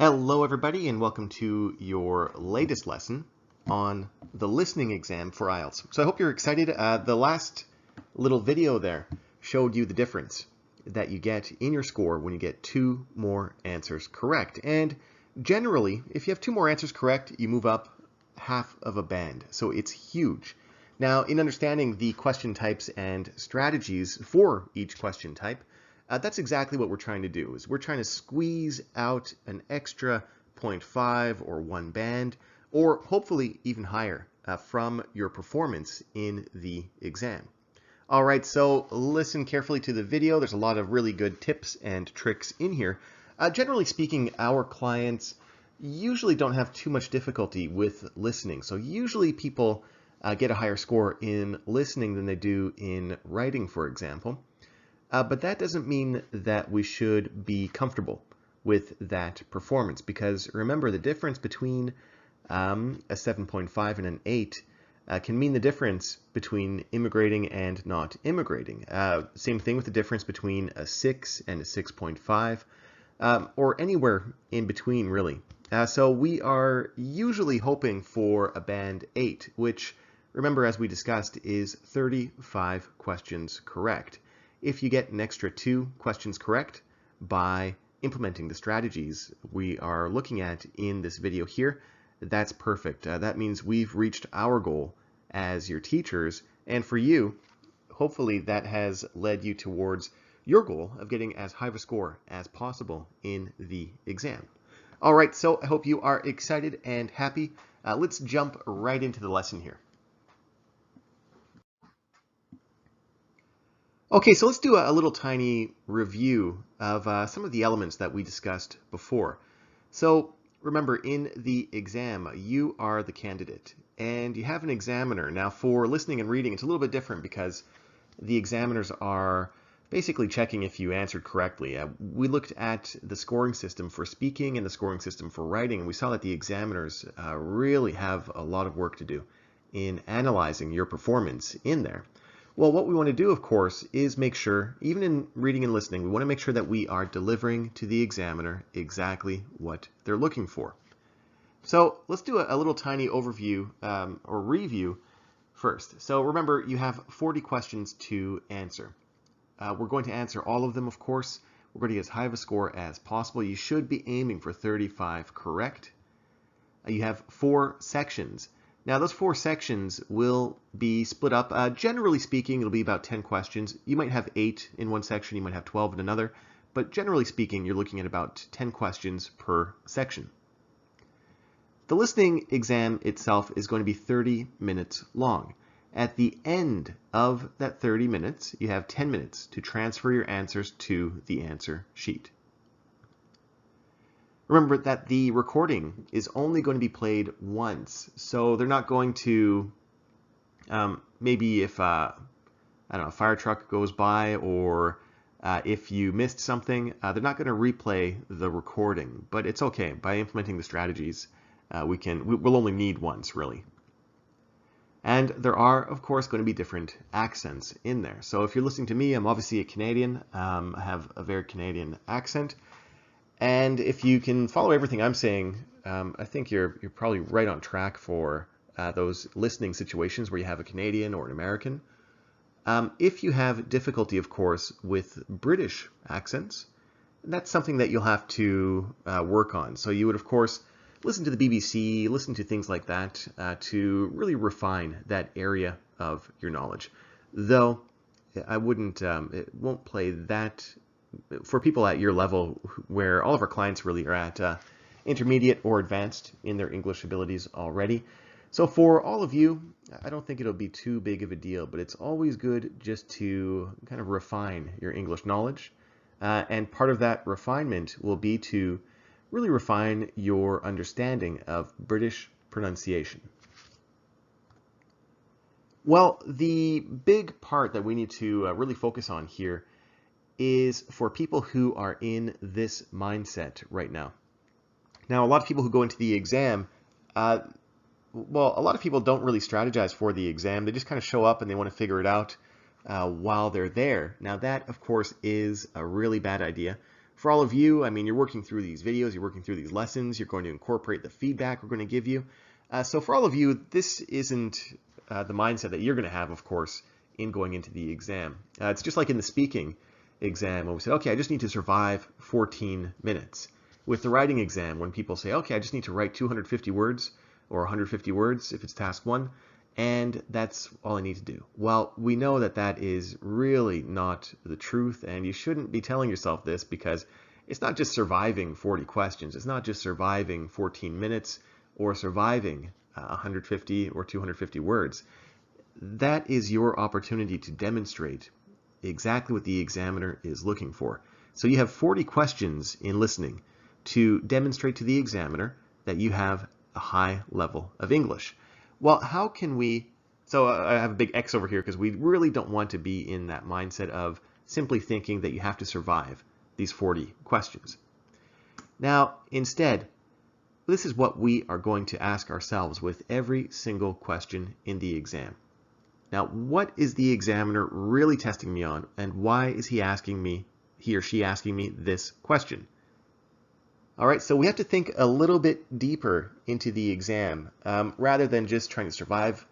Hello everybody and welcome to your latest lesson on the listening exam for IELTS. So I hope you're excited. The last little video there showed you the difference that you get in your score when you get 2 more answers correct. And generally, if you have 2 more answers correct, you move up half of a band. So it's huge. Now, in understanding the question types and strategies for each question type, that's exactly what we're trying to do. Is we're trying to squeeze out an extra 0.5 or 1 band, or hopefully even higher from your performance in the exam. All right, so listen carefully to the video. There's a lot of really good tips and tricks in here. Generally speaking, our clients usually don't have too much difficulty with listening. So usually people get a higher score in listening than they do in writing, for example. But that doesn't mean that we should be comfortable with that performance, because remember, the difference between a 7.5 and an 8 can mean the difference between immigrating and not immigrating. Same thing with the difference between a 6 and a 6.5, or anywhere in between, really. So we are usually hoping for a band 8, which, remember, as we discussed, is 35 questions correct. If you get an extra 2 questions correct by implementing the strategies we are looking at in this video here, that's perfect. That means we've reached our goal as your teachers, and for you, hopefully that has led you towards your goal of getting as high of a score as possible in the exam. All right, so I hope you are excited and happy. Let's jump right into the lesson here. Okay, so let's do a little tiny review of some of the elements that we discussed before. So remember, in the exam, you are the candidate and you have an examiner. Now for listening and reading, it's a little bit different because the examiners are basically checking if you answered correctly. We looked at the scoring system for speaking and the scoring system for writing, and we saw that the examiners really have a lot of work to do in analyzing your performance in there. Well, what we want to do, of course, is make sure, even in reading and listening, we want to make sure that we are delivering to the examiner exactly what they're looking for. So let's do a little tiny overview or review first. So remember, you have 40 questions to answer. We're going to answer all of them, of course. We're going to get as high of a score as possible. You should be aiming for 35 correct. You have 4 sections. Now, those 4 sections will be split up. Generally speaking, it'll be about 10 questions. You might have 8 in one section, you might have 12 in another, but generally speaking, you're looking at about 10 questions per section. The listening exam itself is going to be 30 minutes long. At the end of that 30 minutes, you have 10 minutes to transfer your answers to the answer sheet. Remember that the recording is only going to be played once, so they're not going to, maybe if, I don't know, a fire truck goes by, or if you missed something, they're not going to replay the recording, but it's okay. By implementing the strategies, we'll only need once, really. And there are, of course, going to be different accents in there. So if you're listening to me, I'm obviously a Canadian. I have a very Canadian accent. And if you can follow everything I'm saying, I think you're probably right on track for those listening situations where you have a Canadian or an American. If you have difficulty, of course, with British accents, that's something that you'll have to work on. So you would, of course, listen to the BBC, listen to things like that to really refine that area of your knowledge. Though I wouldn't, it won't play that for people at your level, where all of our clients really are at intermediate or advanced in their English abilities already. So for all of you, I don't think it'll be too big of a deal, but it's always good just to kind of refine your English knowledge. And part of that refinement will be to really refine your understanding of British pronunciation. Well, the big part that we need to really focus on here is for people who are in this mindset right now. Now, a lot of people who go into the exam, well, a lot of people don't really strategize for the exam. They just kind of show up and they want to figure it out while they're there. Now, that, of course, is a really bad idea For all of you, I mean, you're working through these videos, you're working through these lessons, you're going to incorporate the feedback we're going to give you. So for all of you, this isn't the mindset that you're going to have, of course, in going into the exam. It's just like in the speaking exam when we said, okay, I just need to survive 14 minutes. With the writing exam, when people say, okay, I just need to write 250 words or 150 words if it's task 1, and that's all I need to do. Well, we know that that is really not the truth, and you shouldn't be telling yourself this, because it's not just surviving 40 questions. It's not just surviving 14 minutes or surviving 150 or 250 words. That is your opportunity to demonstrate exactly what the examiner is looking for. So you have 40 questions in listening to demonstrate to the examiner that you have a high level of English. Well, how can we, so I have a big X over here because we really don't want to be in that mindset of simply thinking that you have to survive these 40 questions. Now, instead, this is what we are going to ask ourselves with every single question in the exam. Now, what is the examiner really testing me on, and why is he or she asking me this question? All right, so we have to think a little bit deeper into the exam rather than just trying to survive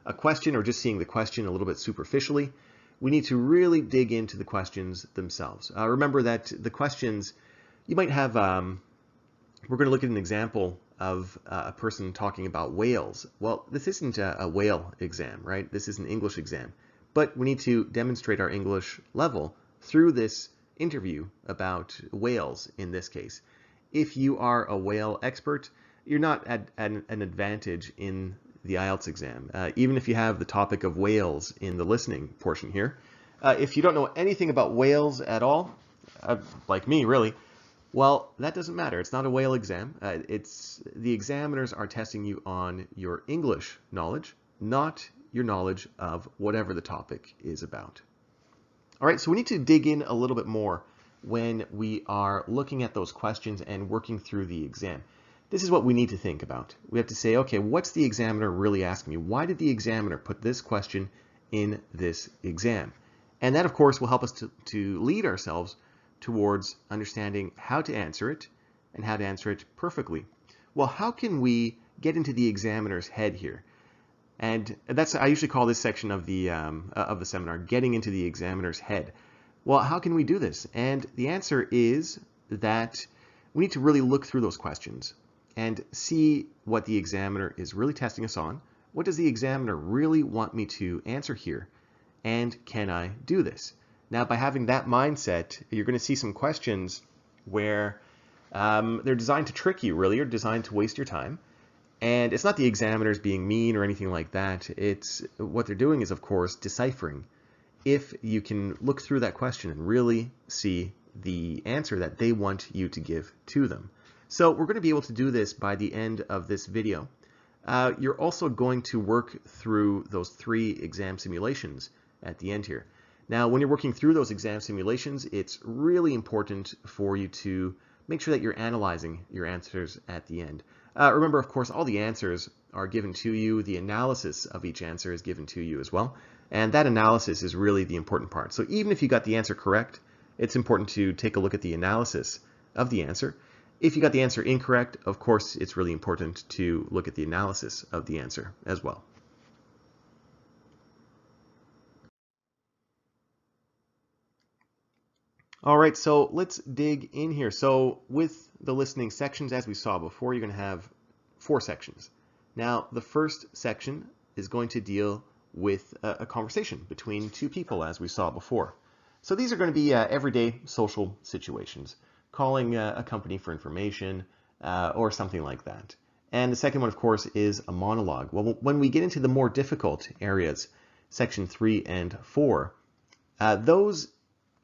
a question or just seeing the question a little bit superficially. We need to really dig into the questions themselves. Remember that the questions, you might have, we're going to look at an example of a person talking about whales. Well, this isn't a whale exam, right? This is an English exam. But we need to demonstrate our English level through this interview about whales in this case. If you are a whale expert, you're not at an advantage in the IELTS exam, even if you have the topic of whales in the listening portion here. If you don't know anything about whales at all, like me really, well, that doesn't matter. It's not a whale exam. The examiners are testing you on your English knowledge, not your knowledge of whatever the topic is about. All right, so we need to dig in a little bit more when we are looking at those questions and working through the exam. This is what we need to think about. We have to say, okay, what's the examiner really asking me? Why did the examiner put this question in this exam? And that, of course, will help us to lead ourselves towards understanding how to answer it and how to answer it perfectly. Well, how can we get into the examiner's head here? And I usually call this section of the seminar, getting into the examiner's head. Well, how can we do this? And the answer is that we need to really look through those questions and see what the examiner is really testing us on. What does the examiner really want me to answer here? And can I do this? Now, by having that mindset, you're going to see some questions where they're designed to trick you, really, or designed to waste your time. And it's not the examiners being mean or anything like that. It's what they're doing is, of course, deciphering. If you can look through that question and really see the answer that they want you to give to them. So we're going to be able to do this by the end of this video. You're also going to work through those 3 exam simulations at the end here. Now, when you're working through those exam simulations, it's really important for you to make sure that you're analyzing your answers at the end. Remember, of course, all the answers are given to you. The analysis of each answer is given to you as well. And that analysis is really the important part. So even if you got the answer correct, it's important to take a look at the analysis of the answer. If you got the answer incorrect, of course, it's really important to look at the analysis of the answer as well. All right, so let's dig in here. So with the listening sections, as we saw before, you're going to have 4 sections. Now, the first section is going to deal with a conversation between 2 people, as we saw before. So these are going to be everyday social situations, calling a company for information or something like that. And the second one, of course, is a monologue. Well, when we get into the more difficult areas, section 3 and 4, those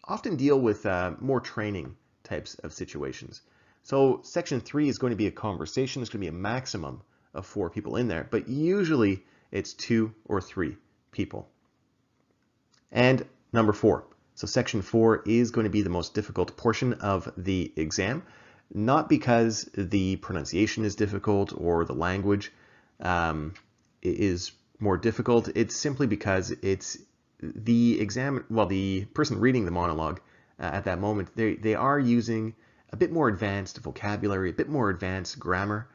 often deal with more training types of situations. So section 3 is going to be a conversation. There's going to be a maximum of 4 people in there, but usually it's 2 or 3 people. And number 4. So section 4 is going to be the most difficult portion of the exam, not because the pronunciation is difficult or the language is more difficult. It's simply because it's the person reading the monologue at that moment. They are using a bit more advanced vocabulary, a bit more advanced grammar.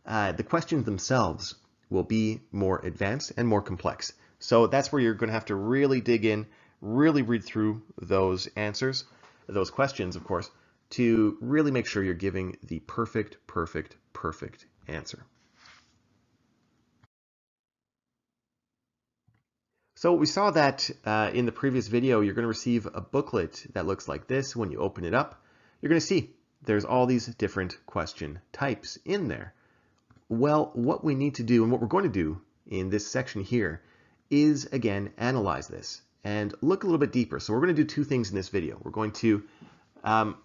The questions themselves will be more advanced and more complex. So that's where you're going to have to really dig in, really read through those answers, those questions, of course, to really make sure you're giving the perfect answer. So we saw that in the previous video, you're going to receive a booklet that looks like this. When you open it up, you're going to see there's all these different question types in there. Well, what we need to do and what we're going to do in this section here is, again, analyze this and look a little bit deeper. So we're going to do two things in this video. We're going to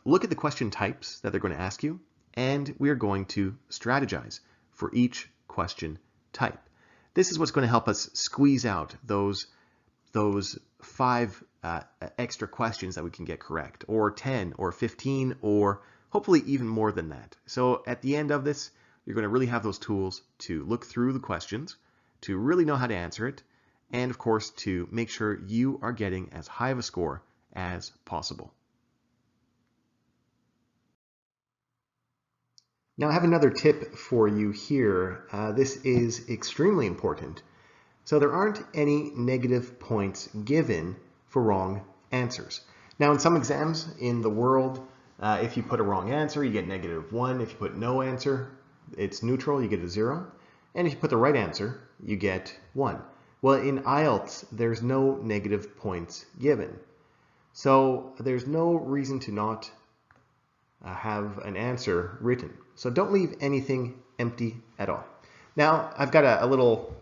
look at the question types that they're going to ask you, and we are going to strategize for each question type. This is what's going to help us squeeze out those 5 extra questions that we can get correct, or 10 or 15, or hopefully even more than that. So at the end of this, you're going to really have those tools to look through the questions, to really know how to answer it, and of course to make sure you are getting as high of a score as possible. Now I have another tip for you here. This is extremely important. So there aren't any negative points given for wrong answers. Now in some exams in the world, if you put a wrong answer, you get -1. If you put no answer, it's neutral, you get a 0. And if you put the right answer, you get 1. Well, in IELTS, there's no negative points given. So there's no reason to not have an answer written. So don't leave anything empty at all. Now, I've got a little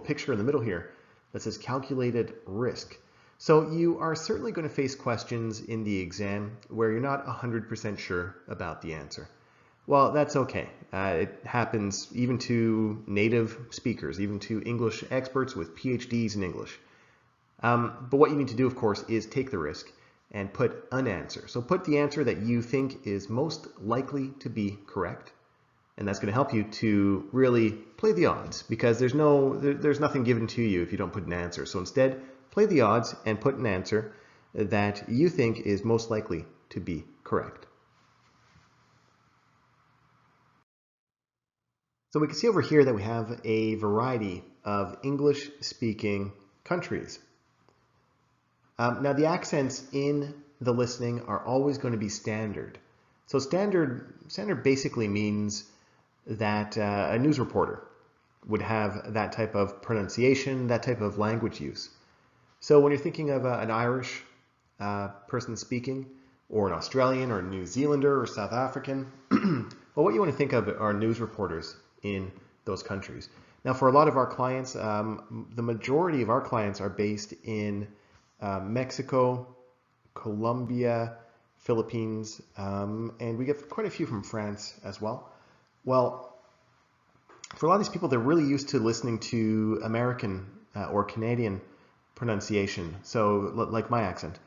picture in the middle here that says calculated risk. So you are certainly going to face questions in the exam where you're not 100% sure about the answer. Well, that's okay. It happens even to native speakers, even to English experts with PhDs in English. But what you need to do, of course, is take the risk and put an answer. So put the answer that you think is most likely to be correct. And that's going to help you to really play the odds, because there's nothing given to you if you don't put an answer. So instead, play the odds and put an answer that you think is most likely to be correct. So we can see over here that we have a variety of English-speaking countries. Now the accents in the listening are always going to be standard. So standard basically means that a news reporter would have that type of pronunciation, that type of language use. So when you're thinking of an Irish person speaking, or an Australian or a New Zealander or South African, well, what you want to think of are news reporters in those countries. Now for a lot of our clients, the majority of our clients are based in Mexico, Colombia, Philippines, and we get quite a few from France as well. Well, for a lot of these people, they're really used to listening to American or Canadian pronunciation, so like my accent.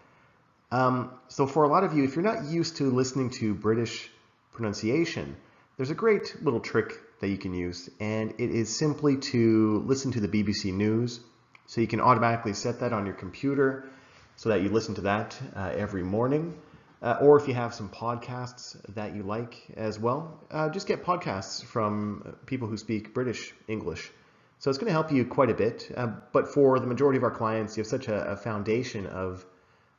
So for a lot of you, if you're not used to listening to British pronunciation, there's a great little trick that you can use, and it is simply to listen to the BBC News. So you can automatically set that on your computer so that you listen to that every morning. Or if you have some podcasts that you like as well, just get podcasts from people who speak British English. So it's going to help you quite a bit. But for the majority of our clients, you have such a foundation of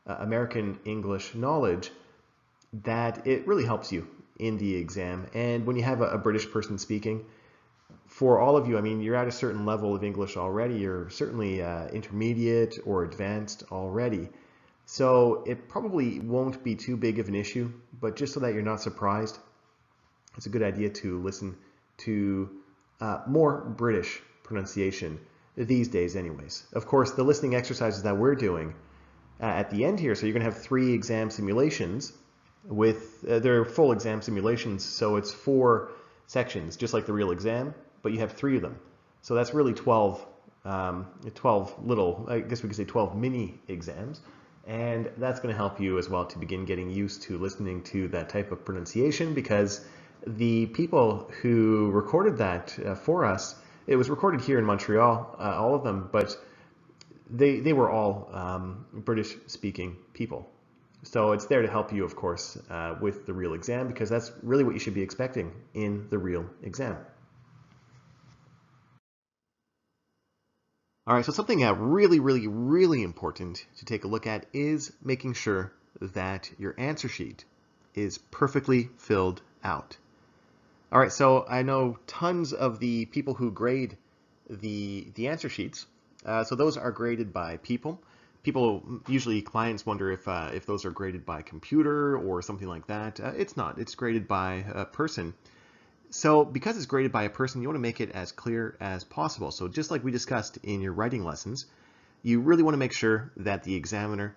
American English knowledge that it really helps you in the exam. And when you have a British person speaking, for all of you, I mean, you're at a certain level of English already. You're certainly intermediate or advanced already. So it probably won't be too big of an issue, but just so that you're not surprised, it's a good idea to listen to more British pronunciation these days anyways. Of course, the listening exercises that we're doing at the end here, so you're going to have 3 exam simulations with, they're full exam simulations, so it's 4 sections, just like the real exam, but you have 3 of them. So that's really 12 little, I guess we could say 12 mini exams. And that's going to help you as well to begin getting used to listening to that type of pronunciation, because the people who recorded that for us, it was recorded here in Montreal, all of them, but they were all British speaking people. So it's there to help you, of course, with the real exam, because that's really what you should be expecting in the real exam. All right, so something really important to take a look at is making sure that your answer sheet is perfectly filled out. All right, so I know tons of the people who grade the answer sheets. So those are graded by people. Usually clients wonder if those are graded by computer or something like that. It's not. It's graded by a person. So because it's graded by a person, you want to make it as clear as possible. So just like we discussed in your writing lessons, you really want to make sure that the examiner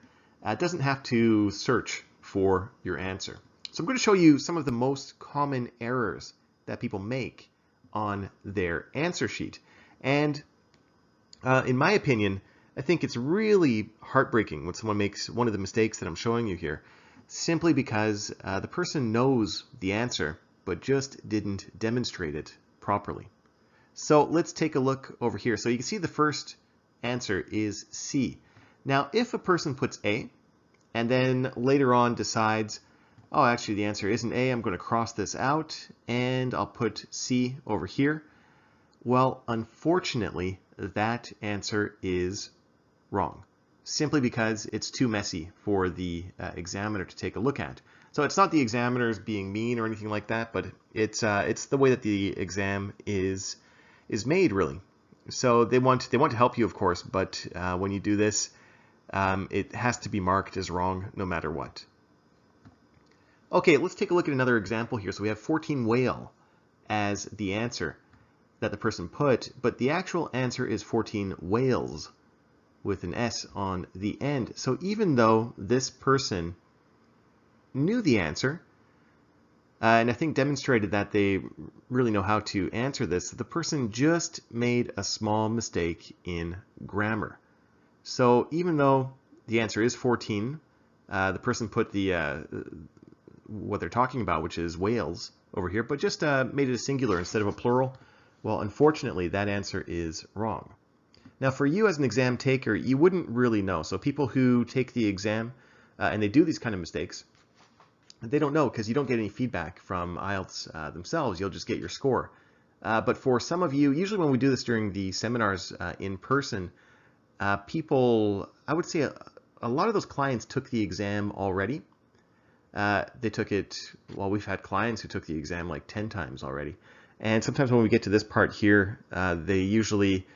doesn't have to search for your answer. So I'm going to show you some of the most common errors that people make on their answer sheet. And in my opinion, I think it's really heartbreaking when someone makes one of the mistakes that I'm showing you here, simply because the person knows the answer, but just didn't demonstrate it properly. So let's take a look over here. So you can see the first answer is C. Now, if a person puts A, and then later on decides, oh, actually the answer isn't A, I'm going to cross this out, and I'll put C over here. Well, unfortunately, that answer is wrong, simply because it's too messy for the examiner to take a look at. So it's not the examiners being mean or anything like that, but it's the way that the exam is made, really. So they want to help you, of course, but when you do this, it has to be marked as wrong no matter what. Okay, let's take a look at another example here. So we have 14 whale as the answer that the person put, but the actual answer is 14 whales with an S on the end. So even though this person knew the answer, and I think demonstrated that they really know how to answer this, the person just made a small mistake in grammar. So even though the answer is 14, the person put the what they're talking about, which is whales, over here, but just made it a singular instead of a plural. Well, unfortunately, that answer is wrong. Now, for you as an exam taker, you wouldn't really know. So people who take the exam and they do these kind of mistakes, they don't know because you don't get any feedback from IELTS themselves. You'll just get your score. But for some of you, usually when we do this during the seminars in person, people, I would say a lot of those clients took the exam already. They took it, well, we've had clients who took the exam like 10 times already. And sometimes when we get to this part here, they usually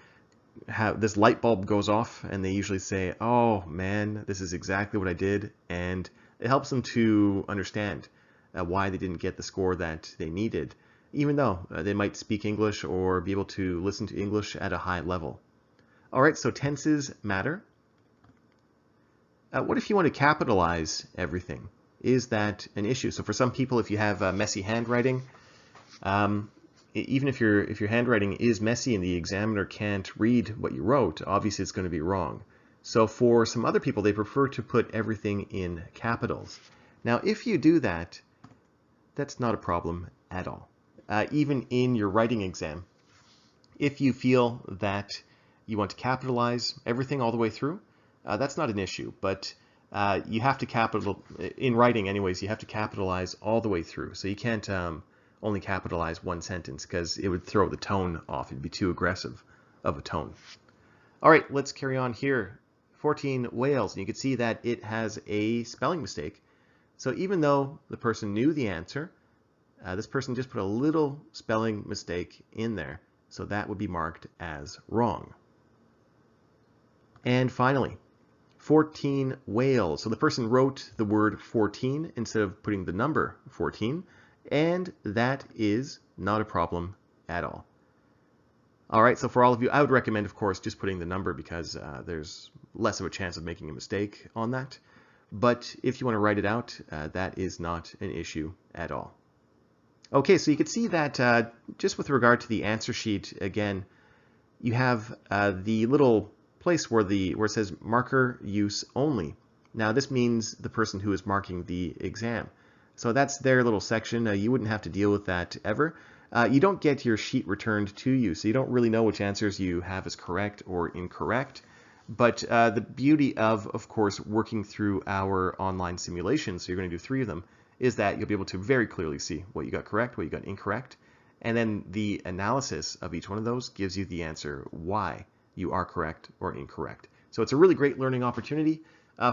have this light bulb goes off and they usually say, oh man, this is exactly what I did. And it helps them to understand why they didn't get the score that they needed, even though they might speak English or be able to listen to English at a high level. All right, so tenses matter. What if you want to capitalize everything? Is that an issue? So for some people, if you have messy handwriting, even if your handwriting is messy and the examiner can't read what you wrote, obviously it's going to be wrong. So for some other people, they prefer to put everything in capitals. Now, if you do that, that's not a problem at all. Even in your writing exam, if you feel that you want to capitalize everything all the way through, that's not an issue. But you have to in writing anyways, you have to capitalize all the way through. So you can't only capitalize one sentence because it would throw the tone off. It'd be too aggressive of a tone. All right, let's carry on here. 14 whales, and you can see that it has a spelling mistake. So even though the person knew the answer, this person just put a little spelling mistake in there. So that would be marked as wrong. And finally, 14 whales. So the person wrote the word 14 instead of putting the number 14, and that is not a problem at all. All right, so for all of you, I would recommend, of course, just putting the number because there's less of a chance of making a mistake on that. But if you want to write it out, that is not an issue at all. Okay, so you can see that just with regard to the answer sheet, again, you have the little place where it says marker use only. Now this means the person who is marking the exam. So that's their little section. You wouldn't have to deal with that ever. You don't get your sheet returned to you, so you don't really know which answers you have as correct or incorrect. But the beauty of course, working through our online simulations, so you're going to do 3 of them, is that you'll be able to very clearly see what you got correct, what you got incorrect, and then the analysis of each one of those gives you the answer why you are correct or incorrect. So it's a really great learning opportunity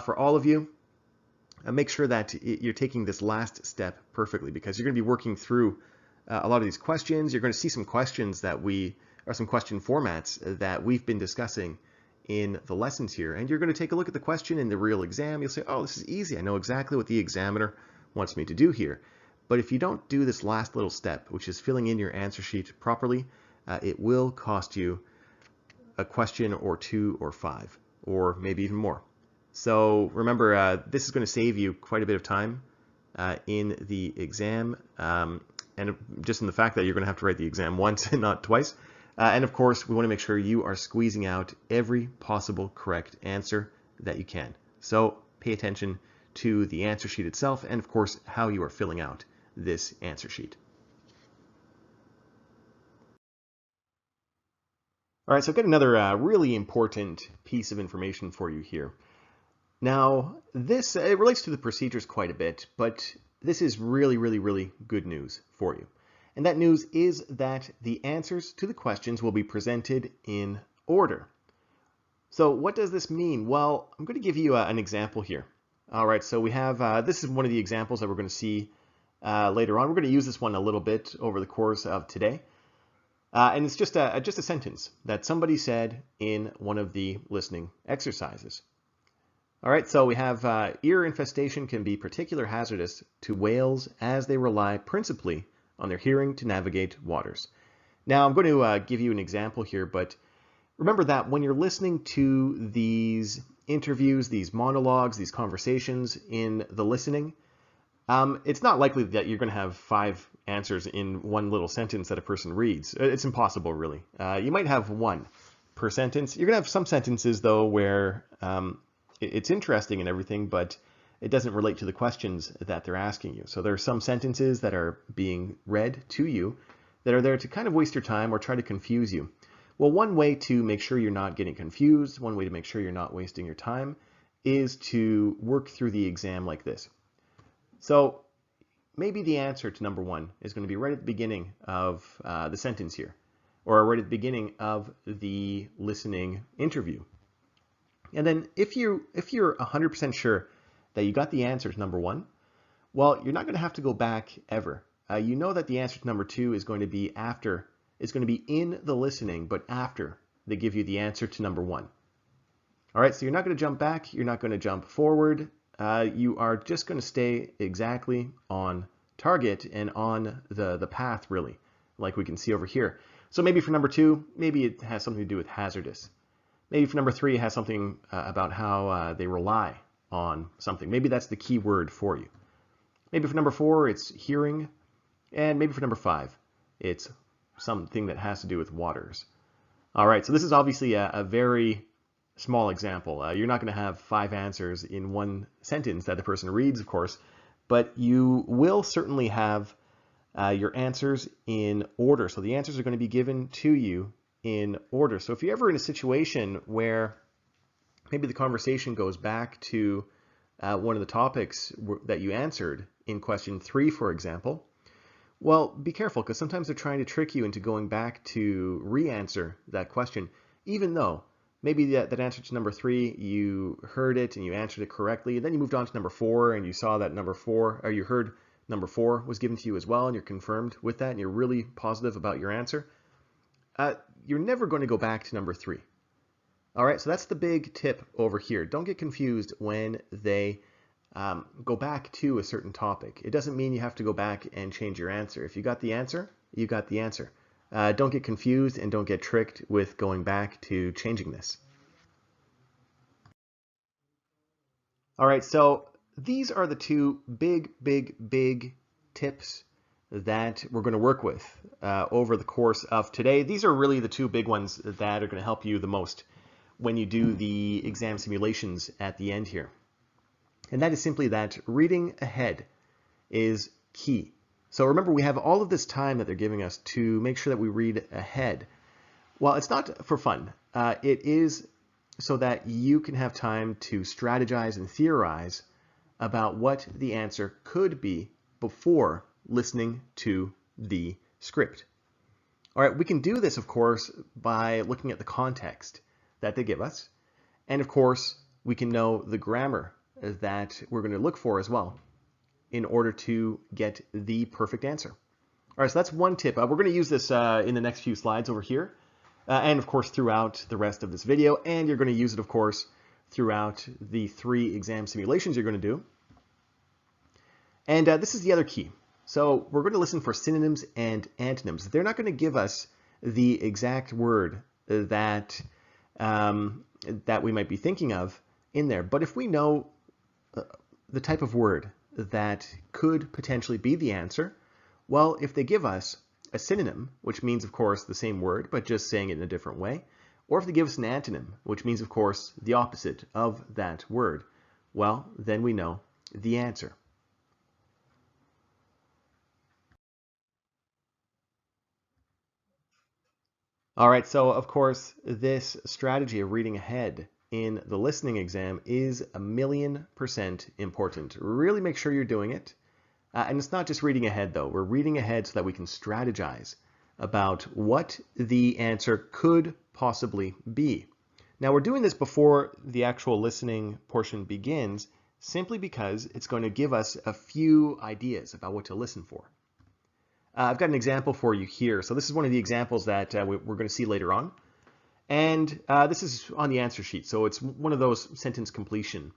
for all of you. Make sure that you're taking this last step perfectly, because you're going to be working through a lot of these questions. You're going to see some questions some question formats that we've been discussing in the lessons here, and you're going to take a look at the question in the real exam. You'll say, oh, this is easy. I know exactly what the examiner wants me to do here. But if you don't do this last little step, which is filling in your answer sheet properly, it will cost you a question or 2 or 5, or maybe even more. So remember, this is going to save you quite a bit of time in the exam, and just in the fact that you're going to have to write the exam once and not twice. And of course, we want to make sure you are squeezing out every possible correct answer that you can. So pay attention to the answer sheet itself, and of course, how you are filling out this answer sheet. All right, so I've got another really important piece of information for you here. Now, this it relates to the procedures quite a bit, but this is really, really, really good news for you. And that news is that the answers to the questions will be presented in order. So what does this mean? Well, I'm going to give you an example here. All right, so we have, this is one of the examples that we're going to see later on. We're going to use this one a little bit over the course of today. And it's just a sentence that somebody said in one of the listening exercises. All right, so we have ear infestation can be particularly hazardous to whales as they rely principally on their hearing to navigate waters. Now, I'm going to give you an example here, but remember that when you're listening to these interviews, these monologues, these conversations in the listening, it's not likely that you're going to have 5 answers in one little sentence that a person reads. It's impossible, really. You might have 1 per sentence. You're going to have some sentences, though, where it's interesting and everything, but it doesn't relate to the questions that they're asking you. So there are some sentences that are being read to you that are there to kind of waste your time or try to confuse you. Well, one way to make sure you're not getting confused, one way to make sure you're not wasting your time, is to work through the exam like this. So maybe the answer to number 1 is going to be right at the beginning of the sentence here, or right at the beginning of the listening interview. And then if you're 100% sure that you got the answer to number 1, well, you're not going to have to go back ever. You know that the answer to number 2 is going to be after, it's going to be in the listening, but after they give you the answer to number 1. All right, so you're not going to jump back, you're not going to jump forward. You are just going to stay exactly on target and on the path, really, like we can see over here. So maybe for number 2, maybe it has something to do with hazardous. Maybe for number 3, it has something about how they rely on something. Maybe that's the key word for you. Maybe for number 4, it's hearing. And maybe for number 5, it's something that has to do with waters. All right, so this is obviously a very small example. You're not going to have 5 answers in one sentence that the person reads, of course, but you will certainly have your answers in order. So the answers are going to be given to you in order. So if you're ever in a situation where maybe the conversation goes back to one of the topics that you answered in question 3, for example, well, be careful, because sometimes they're trying to trick you into going back to re-answer that question, even though maybe that answer to number 3, you heard it and you answered it correctly, and then you moved on to number 4 and you saw that number 4, or you heard number 4 was given to you as well, and you're confirmed with that and you're really positive about your answer. You're never going to go back to number 3. All right, so that's the big tip over here. Don't get confused when they go back to a certain topic. It doesn't mean you have to go back and change your answer. If you got the answer, you got the answer. Don't get confused and don't get tricked with going back to changing this. All right, so these are the 2 big tips that we're going to work with over the course of today. These are really the 2 big ones that are going to help you the most when you do the exam simulations at the end here. And that is simply that reading ahead is key. So remember, we have all of this time that they're giving us to make sure that we read ahead. Well, it's not for fun. It is so that you can have time to strategize and theorize about what the answer could be before listening to the script. All right, we can do this, of course, by looking at the context that they give us. And of course, we can know the grammar that we're going to look for as well in order to get the perfect answer. All right, so that's one tip. We're going to use this in the next few slides over here, and of course throughout the rest of this video, and you're going to use it, of course, throughout the 3 exam simulations you're going to do. And this is the other key. So we're going to listen for synonyms and antonyms. They're not going to give us the exact word that that we might be thinking of in there. But if we know the type of word that could potentially be the answer, well, if they give us a synonym, which means, of course, the same word, but just saying it in a different way, or if they give us an antonym, which means, of course, the opposite of that word, well, then we know the answer. All right, so of course, this strategy of reading ahead in the listening exam is 1,000,000% important. Really make sure you're doing it. And it's not just reading ahead, though. We're reading ahead so that we can strategize about what the answer could possibly be. Now, we're doing this before the actual listening portion begins, simply because it's going to give us a few ideas about what to listen for. I've got an example for you here. So this is one of the examples that we're going to see later on. And this is on the answer sheet. So it's one of those sentence completion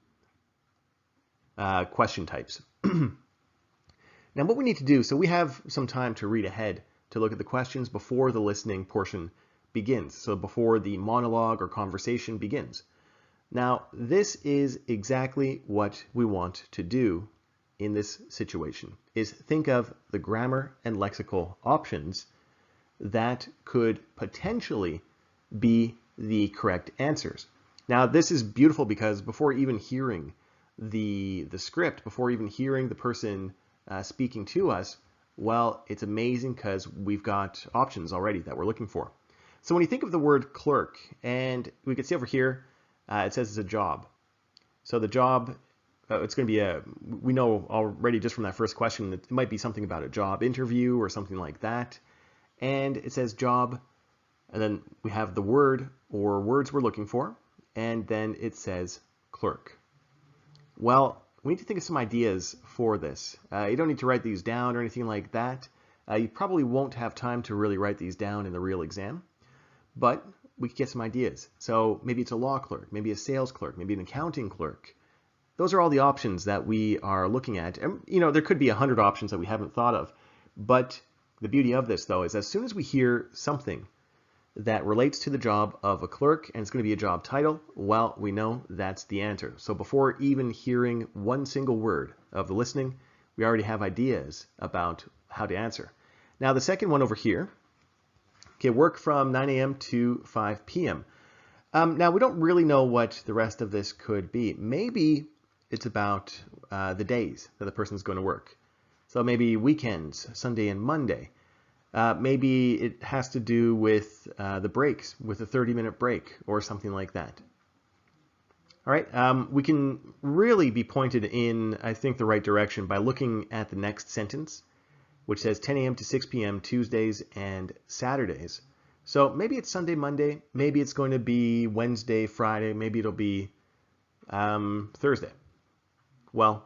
question types. Now what we need to do, so we have some time to read ahead to look at the questions before the listening portion begins. So before the monologue or conversation begins. Now this is exactly what we want to do in this situation, is think of the grammar and lexical options that could potentially be the correct answers. Now this is beautiful because before even hearing the script, before even hearing the person speaking to us, well, it's amazing because we've got options already that we're looking for. So when you think of the word clerk, and we can see over here, it says it's a job. So the job, it's going to be we know already just from that first question that it might be something about a job interview or something like that. And it says job, and then we have the word or words we're looking for, and then it says clerk. Well, we need to think of some ideas for this. You don't need to write these down or anything like that. You probably won't have time to really write these down in the real exam, but we could get some ideas. So maybe it's a law clerk, maybe a sales clerk, maybe an accounting clerk. Those are all the options that we are looking at. And, you know, there could be 100 options that we haven't thought of. But the beauty of this, though, is as soon as we hear something that relates to the job of a clerk, and it's going to be a job title, well, we know that's the answer. So before even hearing one single word of the listening, we already have ideas about how to answer. Now, the second one over here, okay, work from 9 a.m. to 5 p.m. Now, we don't really know what the rest of this could be. Maybe it's about the days that the person's going to work. So maybe weekends, Sunday and Monday. Maybe it has to do with the breaks, with a 30-minute break or something like that. All right, we can really be pointed in, I think, the right direction by looking at the next sentence, which says 10 a.m. to 6 p.m. Tuesdays and Saturdays. So maybe it's Sunday, Monday. Maybe it's going to be Wednesday, Friday. Maybe it'll be Thursday. Well,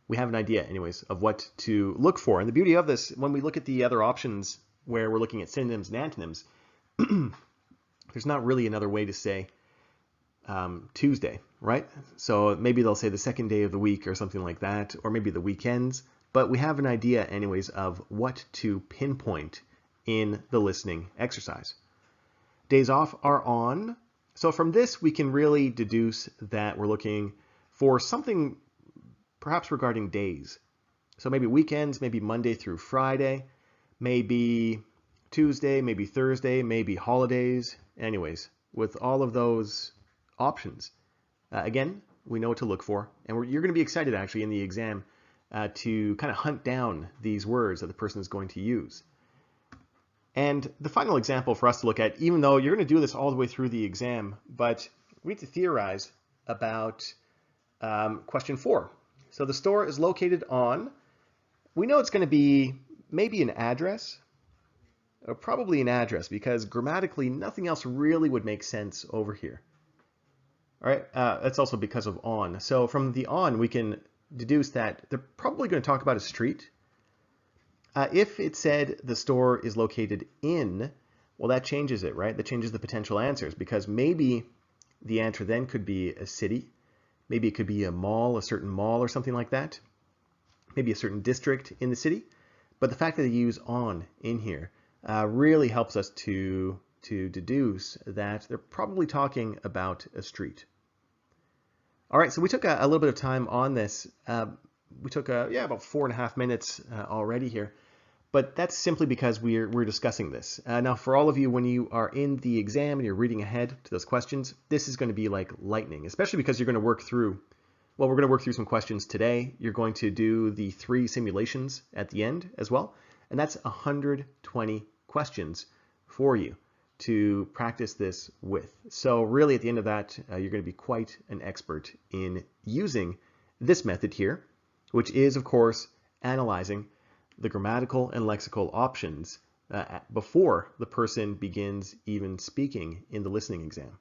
we have an idea, anyways, of what to look for. And the beauty of this, when we look at the other options where we're looking at synonyms and antonyms, there's not really another way to say Tuesday, right? So maybe they'll say the second day of the week or something like that, or maybe the weekends. But we have an idea, anyways, of what to pinpoint in the listening exercise. Days off are on. So from this, we can really deduce that we're looking for something perhaps regarding days. So maybe weekends, maybe Monday through Friday, maybe Tuesday, maybe Thursday, maybe holidays. Anyways, with all of those options, again, we know what to look for. And you're going to be excited actually in the exam to kind of hunt down these words that the person is going to use. And the final example for us to look at, even though you're going to do this all the way through the exam, but we need to theorize about question 4. So the store is located on, we know it's going to be maybe an address, or probably an address, because grammatically nothing else really would make sense over here. All right, that's also because of on. So from the on, we can deduce that they're probably going to talk about a street. If it said the store is located in, well, that changes it, right? That changes the potential answers, because maybe the answer then could be a city. Maybe it could be a mall, a certain mall or something like that. Maybe a certain district in the city. But the fact that they use on in here really helps us to deduce that they're probably talking about a street. All right, so we took a little bit of time on this. We took about 4.5 minutes already here. But that's simply because we're discussing this. Now, for all of you, when you are in the exam and you're reading ahead to those questions, this is going to be like lightning, especially because you're going to work through, well, we're going to work through some questions today. You're going to do the 3 simulations at the end as well. And that's 120 questions for you to practice this with. So really at the end of that, you're going to be quite an expert in using this method here, which is, of course, analyzing the grammatical and lexical options before the person begins even speaking in the listening exam.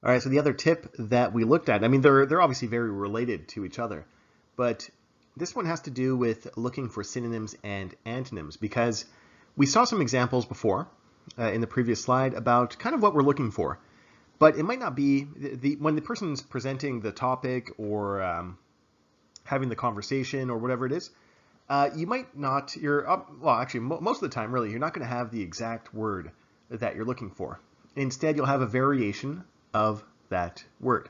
All right, so the other tip that we looked at, I mean, they're obviously very related to each other, but this one has to do with looking for synonyms and antonyms, because we saw some examples before in the previous slide about kind of what we're looking for. But it might not be, when the person's presenting the topic or having the conversation or whatever it is, you might not, well, actually, most of the time, really, you're not going to have the exact word that you're looking for. Instead, you'll have a variation of that word.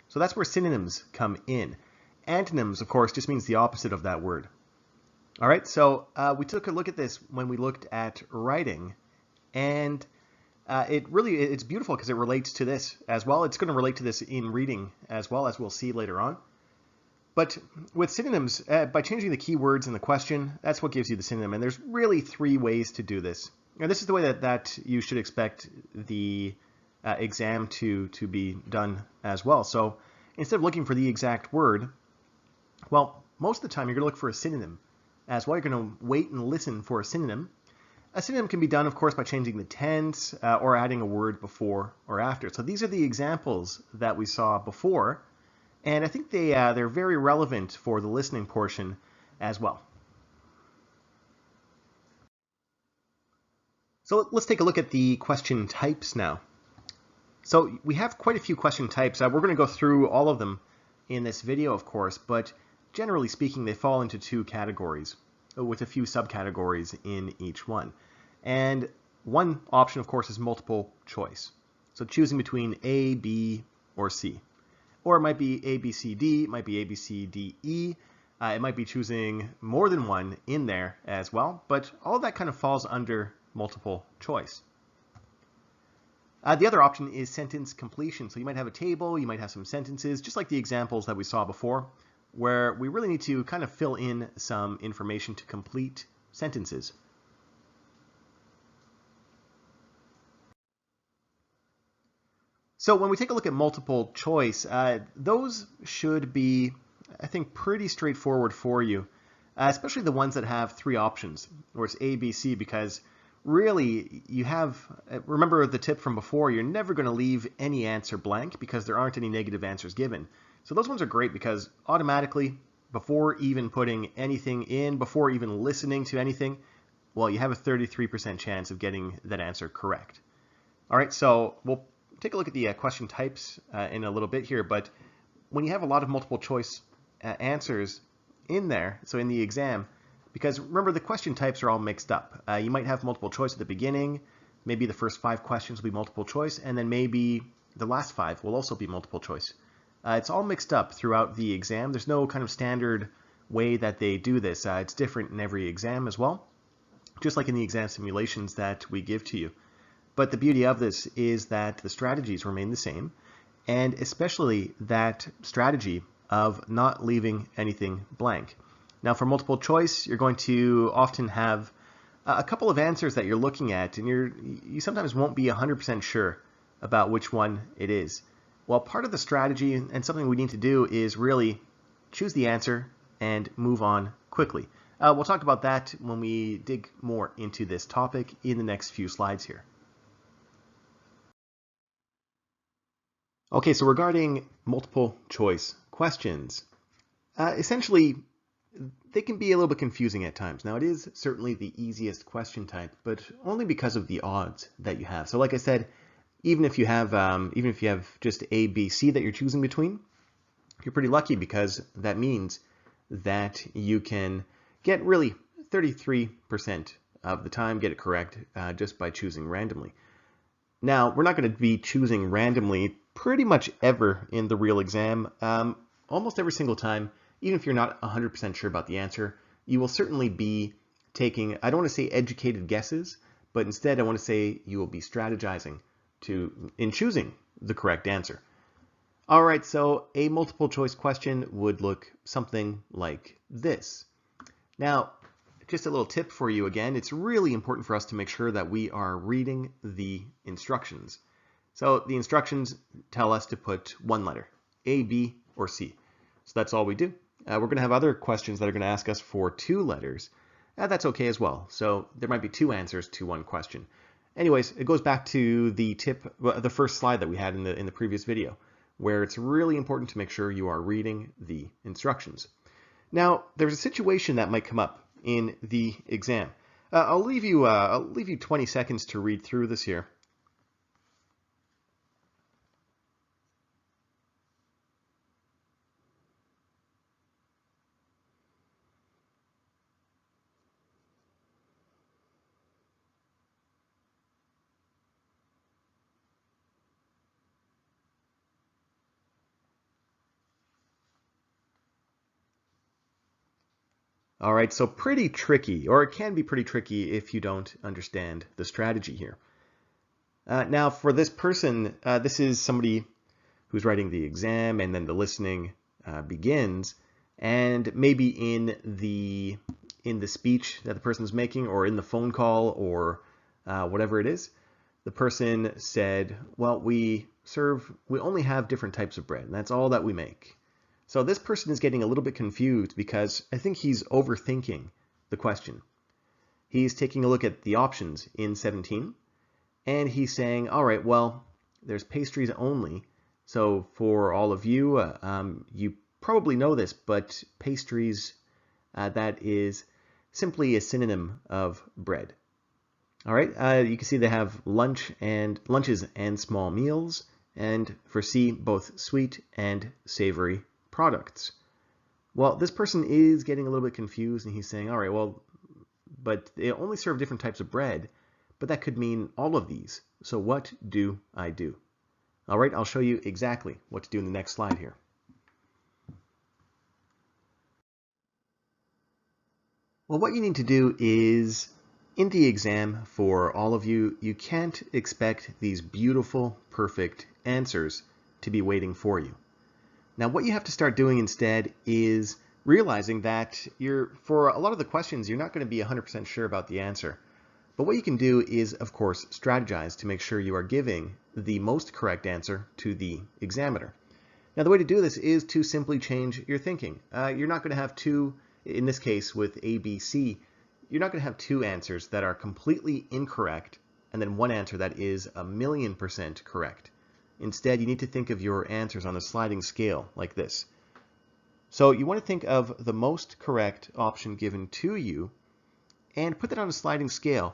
So that's where synonyms come in. Antonyms, of course, just means the opposite of that word. All right, so we took a look at this when we looked at writing, and it's beautiful because it relates to this as well. It's going to relate to this in reading as well, as we'll see later on. But with synonyms, by changing the keywords in the question, that's what gives you the synonym. And there's really 3 ways to do this. And this is the way that you should expect the exam to be done as well. So instead of looking for the exact word, well, most of the time you're going to look for a synonym as well. You're going to wait and listen for a synonym. A synonym can be done, of course, by changing the tense or adding a word before or after. So these are the examples that we saw before. And I think they're very relevant for the listening portion as well. So let's take a look at the question types now. So we have quite a few question types. We're going to go through all of them in this video, of course, but generally speaking, they fall into 2 categories with a few subcategories in each one. And one option, of course, is multiple choice. So choosing between A, B, or C. Or it might be A, B, C, D, it might be A, B, C, D, E. It might be choosing more than one in there as well, but all of that kind of falls under multiple choice. The other option is sentence completion. So you might have a table, you might have some sentences, just like the examples that we saw before, where we really need to kind of fill in some information to complete sentences. So when we take a look at multiple choice, those should be, I think, pretty straightforward for you, especially the ones that have 3 options, where it's A, B, C, because really you have, remember the tip from before, you're never going to leave any answer blank because there aren't any negative answers given. So those ones are great because automatically, before even putting anything in, before even listening to anything, well, you have a 33% chance of getting that answer correct. All right, so we'll take a look at the question types in a little bit here, but when you have a lot of multiple choice answers in there, so in the exam, because remember the question types are all mixed up. You might have multiple choice at the beginning, maybe the first 5 questions will be multiple choice, and then maybe the last 5 will also be multiple choice. It's all mixed up throughout the exam. There's no kind of standard way that they do this. It's different in every exam as well, just like in the exam simulations that we give to you. But the beauty of this is that the strategies remain the same, and especially that strategy of not leaving anything blank. Now for multiple choice, you're going to often have a couple of answers that you're looking at, and you sometimes won't be 100% sure about which one it is. Well, part of the strategy and something we need to do is really choose the answer and move on quickly. We'll talk about that when we dig more into this topic in the next few slides here. Okay, so regarding multiple choice questions, essentially they can be a little bit confusing at times. Now, it is certainly the easiest question type, but only because of the odds that you have. So like I said, even if you have just A, B, C that you're choosing between, you're pretty lucky, because that means that you can get really 33% of the time get it correct just by choosing randomly. Now, we're not going to be choosing randomly pretty much ever in the real exam. Almost every single time, even if you're not 100% sure about the answer, you will certainly be taking, I don't want to say educated guesses, but instead I want to say you will be strategizing in choosing the correct answer. All right, so a multiple choice question would look something like this. Now, just a little tip for you again, it's really important for us to make sure that we are reading the instructions. So the instructions tell us to put one letter, A, B, or C. So that's all we do. We're going to have other questions that are going to ask us for two letters. That's okay as well. So there might be two answers to one question. Anyways, it goes back to the first slide that we had in the previous video, where it's really important to make sure you are reading the instructions. Now, there's a situation that might come up in the exam. I'll leave you 20 seconds to read through this here. All right, so pretty tricky, or it can be pretty tricky if you don't understand the strategy here. Now, for this person, this is somebody who's writing the exam, and then the listening begins, and maybe in the speech that the person's making, or in the phone call, or whatever it is, the person said, well, we only have different types of bread, and that's all that we make. So this person is getting a little bit confused because I think he's overthinking the question. He's taking a look at the options in 17, and he's saying, all right, well, there's pastries only. So for all of you, you probably know this, but pastries, that is simply a synonym of bread. All right, you can see they have lunches and small meals, and for C, both sweet and savory products. Well, this person is getting a little bit confused, and he's saying, all right, well, but they only serve different types of bread, but that could mean all of these. So what do I do? All right, I'll show you exactly what to do in the next slide here. Well, what you need to do is, in the exam, for all of you, you can't expect these beautiful, perfect answers to be waiting for you. Now, what you have to start doing instead is realizing that for a lot of the questions, you're not going to be 100% sure about the answer. But what you can do is, of course, strategize to make sure you are giving the most correct answer to the examiner. Now, the way to do this is to simply change your thinking. You're not going to have two, in this case with A, B, C, you're not going to have two answers that are completely incorrect and then one answer that is 1,000,000% correct. Instead, you need to think of your answers on a sliding scale like this. So you want to think of the most correct option given to you and put that on a sliding scale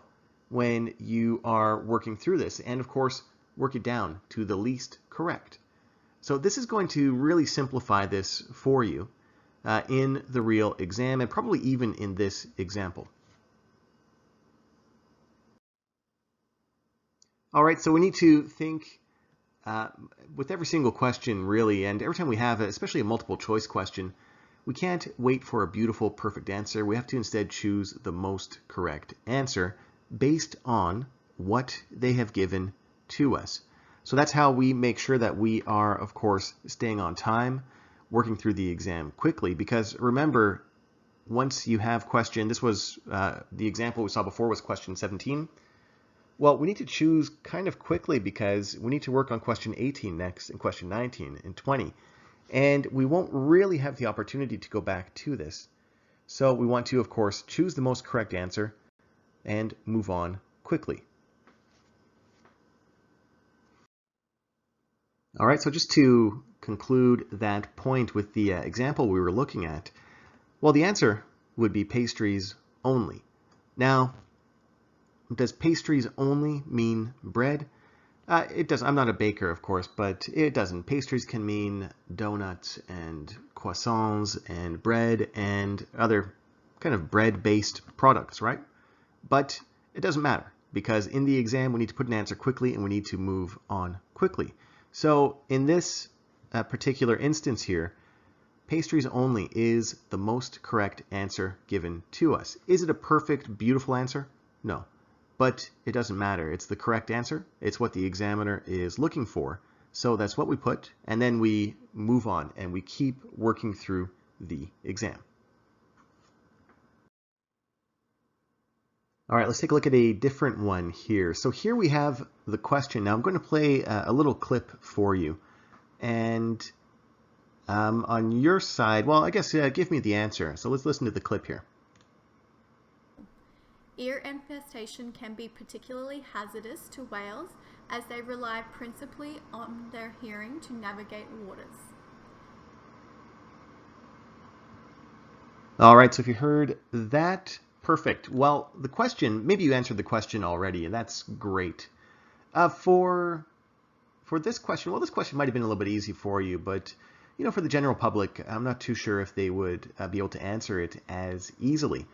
when you are working through this, and of course, work it down to the least correct. So this is going to really simplify this for you in the real exam, and probably even in this example. All right, so we need to think with every single question, really, and every time we have, especially a multiple choice question, we can't wait for a beautiful, perfect answer. We have to instead choose the most correct answer based on what they have given to us. So that's how we make sure that we are, of course, staying on time, working through the exam quickly, because remember, once you have question, this was the example we saw before was question 17. Well, we need to choose kind of quickly because we need to work on question 18 next and question 19 and 20. And we won't really have the opportunity to go back to this. So we want to, of course, choose the most correct answer and move on quickly. All right, so just to conclude that point with the example we were looking at, well, the answer would be pastries only. Now, does pastries only mean bread? It doesn't. I'm not a baker, of course, but it doesn't. Pastries can mean donuts and croissants and bread and other kind of bread-based products, right? But it doesn't matter because in the exam we need to put an answer quickly and we need to move on quickly. So in this particular instance here, pastries only is the most correct answer given to us. Is it a perfect, beautiful answer? No. But it doesn't matter. It's the correct answer. It's what the examiner is looking for. So that's what we put, and then we move on and we keep working through the exam. All right, let's take a look at a different one here. So here we have the question. Now I'm going to play a little clip for you. And on your side, well, I guess give me the answer. So let's listen to the clip here. Ear infestation can be particularly hazardous to whales as they rely principally on their hearing to navigate waters. All right, so if you heard that, perfect. Well, the question, maybe you answered the question already, and that's great. For this question, well, this question might have been a little bit easy for you, but you know, for the general public, I'm not too sure if they would be able to answer it as easily.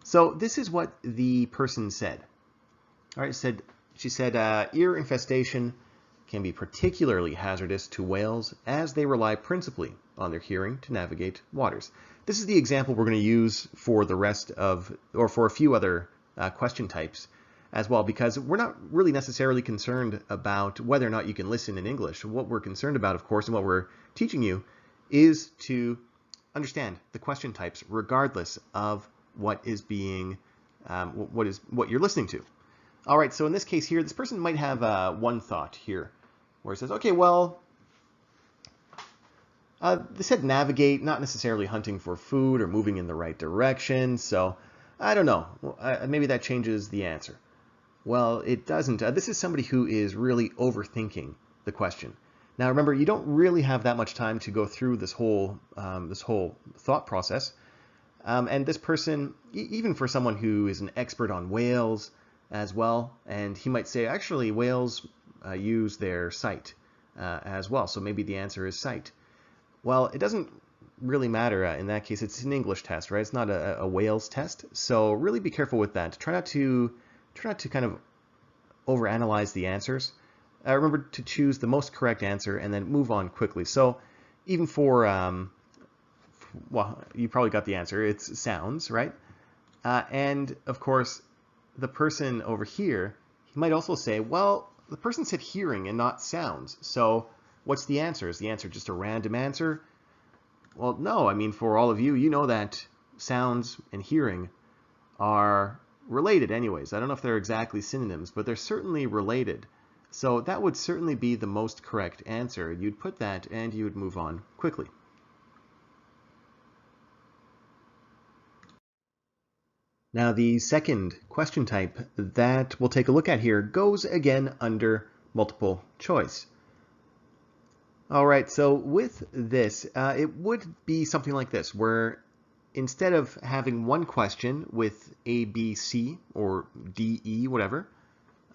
So this is what the person said. All right, she said, ear infestation can be particularly hazardous to whales as they rely principally on their hearing to navigate waters. This is the example we're going to use for the rest of, or for a few other question types as well, because we're not really necessarily concerned about whether or not you can listen in English. What we're concerned about, of course, and what we're teaching you is to understand the question types regardless of what is being, what you're listening to. All right, so in this case here, this person might have one thought here, where it says, okay, well, they said navigate, not necessarily hunting for food or moving in the right direction, so I don't know. Maybe that changes the answer. Well, it doesn't. This is somebody who is really overthinking the question. Now, remember, you don't really have that much time to go through this whole thought process. And this person, even for someone who is an expert on whales as well, and he might say, actually, whales use their sight as well, so maybe the answer is sight. Well, it doesn't really matter in that case. It's an English test, right? It's not a whales test, so really be careful with that. Try not to kind of overanalyze the answers. Remember to choose the most correct answer and then move on quickly. So even for well, you probably got the answer. It's sounds, right? And of course, the person over here, he might also say, well, the person said hearing and not sounds. So what's the answer? Is the answer just a random answer? Well, no. I mean, for all of you, you know that sounds and hearing are related anyways. I don't know if they're exactly synonyms, but they're certainly related. So that would certainly be the most correct answer. You'd put that and you would move on quickly. Now, the second question type that we'll take a look at here goes again under multiple choice. All right, so with this, it would be something like this, where instead of having one question with A, B, C, or D, E, whatever,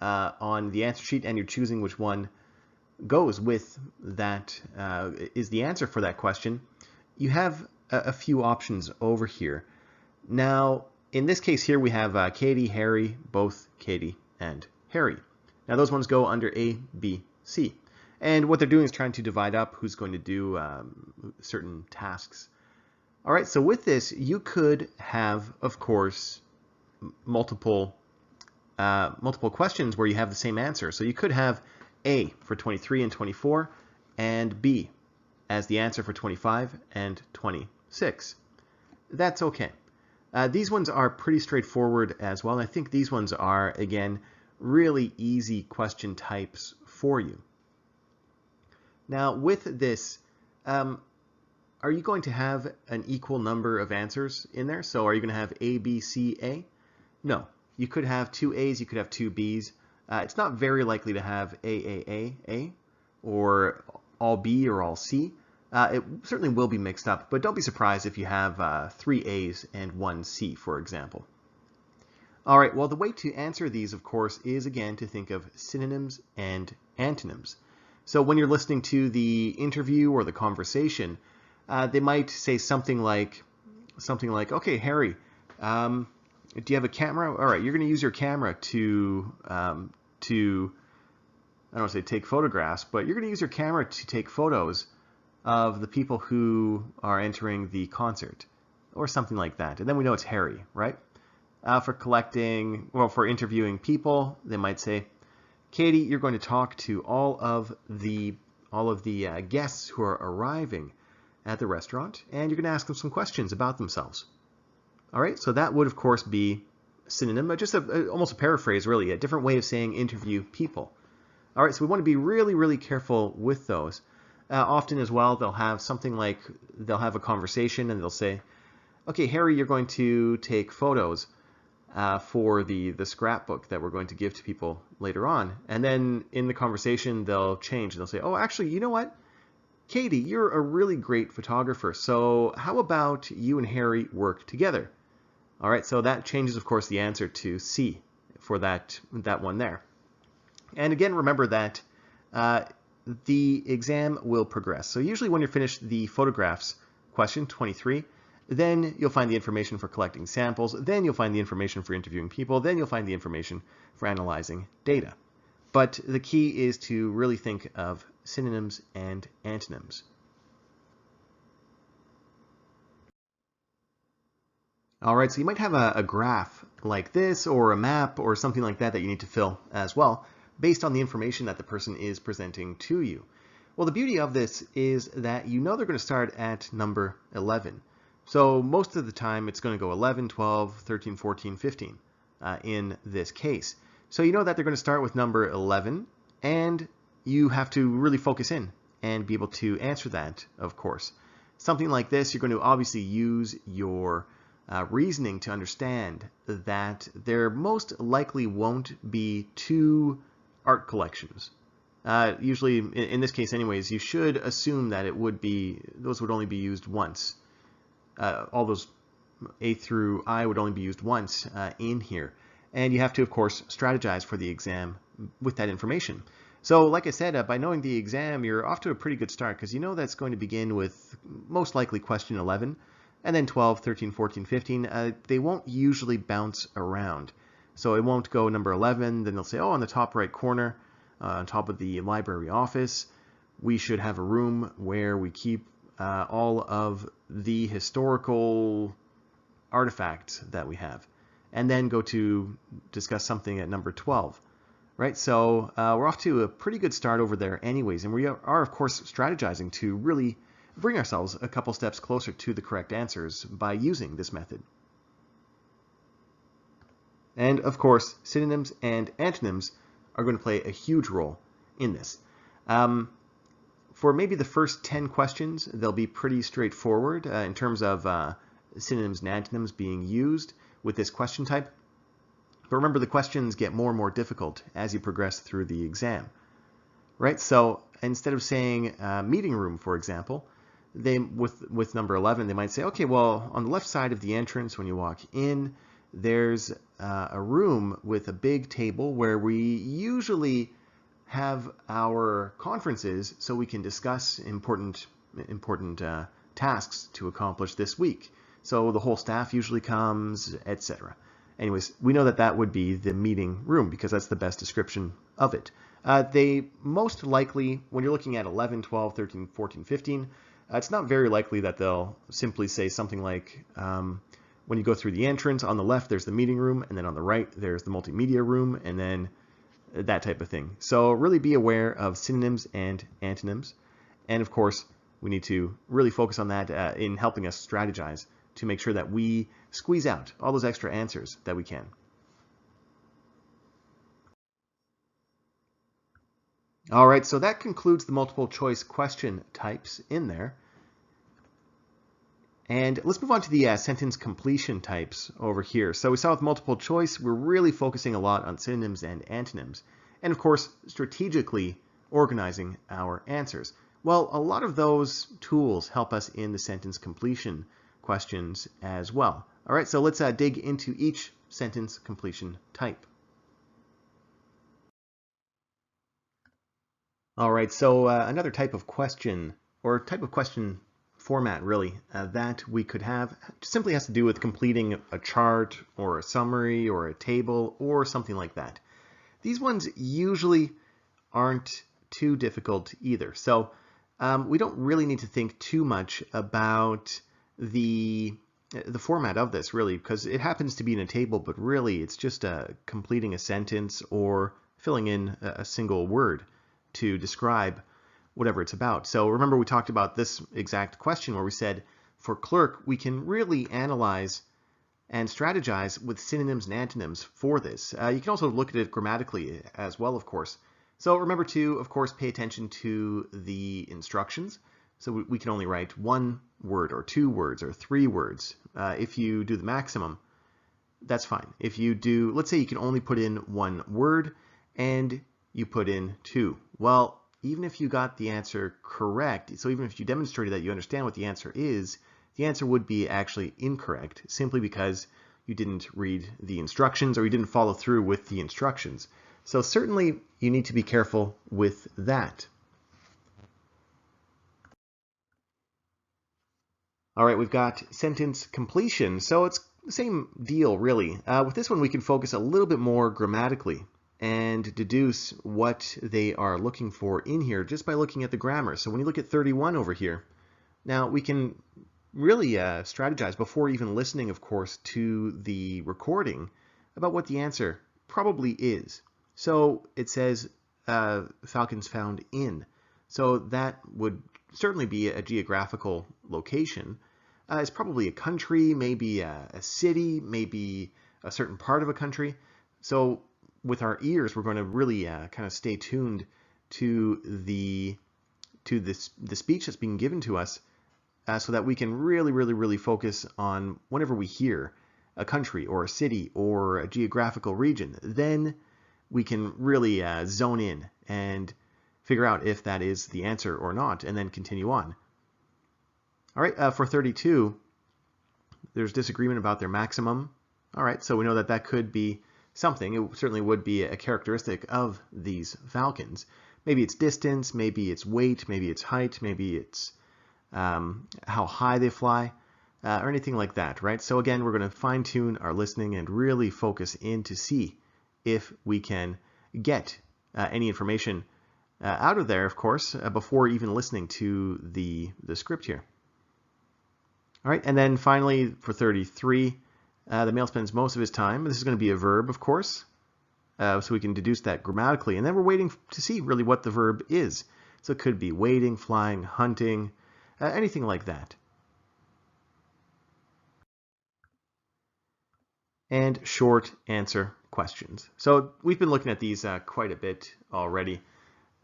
on the answer sheet, and you're choosing which one goes with that, is the answer for that question, you have a few options over here. Now, in this case here, we have Katie, Harry, both Katie and Harry. Now, those ones go under A, B, C. And what they're doing is trying to divide up who's going to do certain tasks. All right, so with this, you could have, of course, multiple questions where you have the same answer. So you could have A for 23 and 24, and B as the answer for 25 and 26. That's okay. These ones are pretty straightforward as well. I think these ones are, again, really easy question types for you. Now, with this, are you going to have an equal number of answers in there? So are you going to have A, B, C, A? No. You could have two A's, you could have two B's. It's not very likely to have A, or all B or all C. It certainly will be mixed up, but don't be surprised if you have three A's and one C, for example. All right, well, the way to answer these, of course, is again to think of synonyms and antonyms. So when you're listening to the interview or the conversation, they might say something like, okay, Harry, do you have a camera? All right, you're going to use your camera to I don't want to say take photographs, but you're going to use your camera to take photos of the people who are entering the concert, or something like that. And then we know it's Harry, right? For interviewing people, they might say, Katie, you're going to talk to all of the guests who are arriving at the restaurant, and you're going to ask them some questions about themselves. All right, so that would, of course, be a synonym, just almost a paraphrase, really, a different way of saying interview people. All right, so we want to be really, really careful with those. Often as well, they'll have something like, they'll have a conversation and they'll say, okay, Harry, you're going to take photos for the scrapbook that we're going to give to people later on. And then in the conversation, they'll change and they'll say, oh, actually, you know what? Katie, you're a really great photographer. So how about you and Harry work together? All right, so that changes, of course, the answer to C for that one there. And again, remember that the exam will progress. So usually when you're finished the photographs question 23, then you'll find the information for collecting samples, then you'll find the information for interviewing people, then you'll find the information for analyzing data. But the key is to really think of synonyms and antonyms. All right, so you might have a graph like this, or a map, or something like that you need to fill as well, based on the information that the person is presenting to you. Well, the beauty of this is that you know they're going to start at number 11. So most of the time it's going to go 11, 12, 13, 14, 15 in this case. So you know that they're going to start with number 11, and you have to really focus in and be able to answer that, of course. Something like this, you're going to obviously use your reasoning to understand that there most likely won't be two art collections. Usually, in this case anyways, you should assume that those would only be used once. All those A through I would only be used once in here. And you have to, of course, strategize for the exam with that information. So, like I said, by knowing the exam, you're off to a pretty good start, because you know that's going to begin with most likely question 11, and then 12, 13, 14, 15. They won't usually bounce around. So it won't go number 11, then they'll say, oh, on the top right corner, on top of the library office, we should have a room where we keep all of the historical artifacts that we have, and then go to discuss something at number 12, right? So we're off to a pretty good start over there anyways, and we are, of course, strategizing to really bring ourselves a couple steps closer to the correct answers by using this method. And of course, synonyms and antonyms are going to play a huge role in this. For maybe the first 10 questions, they'll be pretty straightforward in terms of synonyms and antonyms being used with this question type. But remember, the questions get more and more difficult as you progress through the exam, right? So instead of saying meeting room, for example, with number 11, they might say, okay, well, on the left side of the entrance when you walk in, there's a room with a big table where we usually have our conferences so we can discuss important tasks to accomplish this week. So the whole staff usually comes, etc. Anyways, we know that that would be the meeting room because that's the best description of it. They most likely, when you're looking at 11, 12, 13, 14, 15, it's not very likely that they'll simply say something like, when you go through the entrance, on the left there's the meeting room, and then on the right there's the multimedia room, and then that type of thing. So really be aware of synonyms and antonyms. And of course, we need to really focus on that in helping us strategize to make sure that we squeeze out all those extra answers that we can. All right, so that concludes the multiple choice question types in there. And let's move on to the sentence completion types over here. So we saw with multiple choice, we're really focusing a lot on synonyms and antonyms. And of course, strategically organizing our answers. Well, a lot of those tools help us in the sentence completion questions as well. All right, so let's dig into each sentence completion type. All right, so another type of question, or type of question format really, that we could have simply has to do with completing a chart or a summary or a table or something like that. These ones usually aren't too difficult either. So we don't really need to think too much about the format of this really, because it happens to be in a table, but really it's just completing a sentence or filling in a single word to describe whatever it's about. So remember we talked about this exact question where we said for clerk we can really analyze and strategize with synonyms and antonyms for this. You can also look at it grammatically as well, of course. So remember to, of course, pay attention to the instructions. So we can only write one word or two words or three words. If you do the maximum, that's fine. If you do, let's say you can only put in one word and you put in two. Well, even if you got the answer correct, so even if you demonstrated that you understand what the answer is, the answer would be actually incorrect simply because you didn't read the instructions or you didn't follow through with the instructions. So certainly you need to be careful with that. All right, we've got sentence completion. So it's the same deal really. With this one we can focus a little bit more grammatically and deduce what they are looking for in here just by looking at the grammar. So when you look at 31 over here, now we can really strategize before even listening, of course, to the recording about what the answer probably is. So it says falcons found in. So that would certainly be a geographical location. It's probably a country, maybe a city, maybe a certain part of a country. So with our ears, we're going to really kind of stay tuned to the speech that's being given to us, so that we can really focus on whenever we hear a country or a city or a geographical region. Then we can really zone in and figure out if that is the answer or not, and then continue on. All right, for 32, there's disagreement about their maximum. All right, so we know that that could be something. It certainly would be a characteristic of these falcons. Maybe it's distance, maybe it's weight, maybe it's height, maybe it's how high they fly, or anything like that, right? So again, we're going to fine-tune our listening and really focus in to see if we can get any information out of there, of course, before even listening to the script here. All right, and then finally for 33, the male spends most of his time. This is going to be a verb, of course, so we can deduce that grammatically. And then we're waiting to see really what the verb is. So it could be waiting, flying, hunting, anything like that. And short answer questions. So we've been looking at these quite a bit already.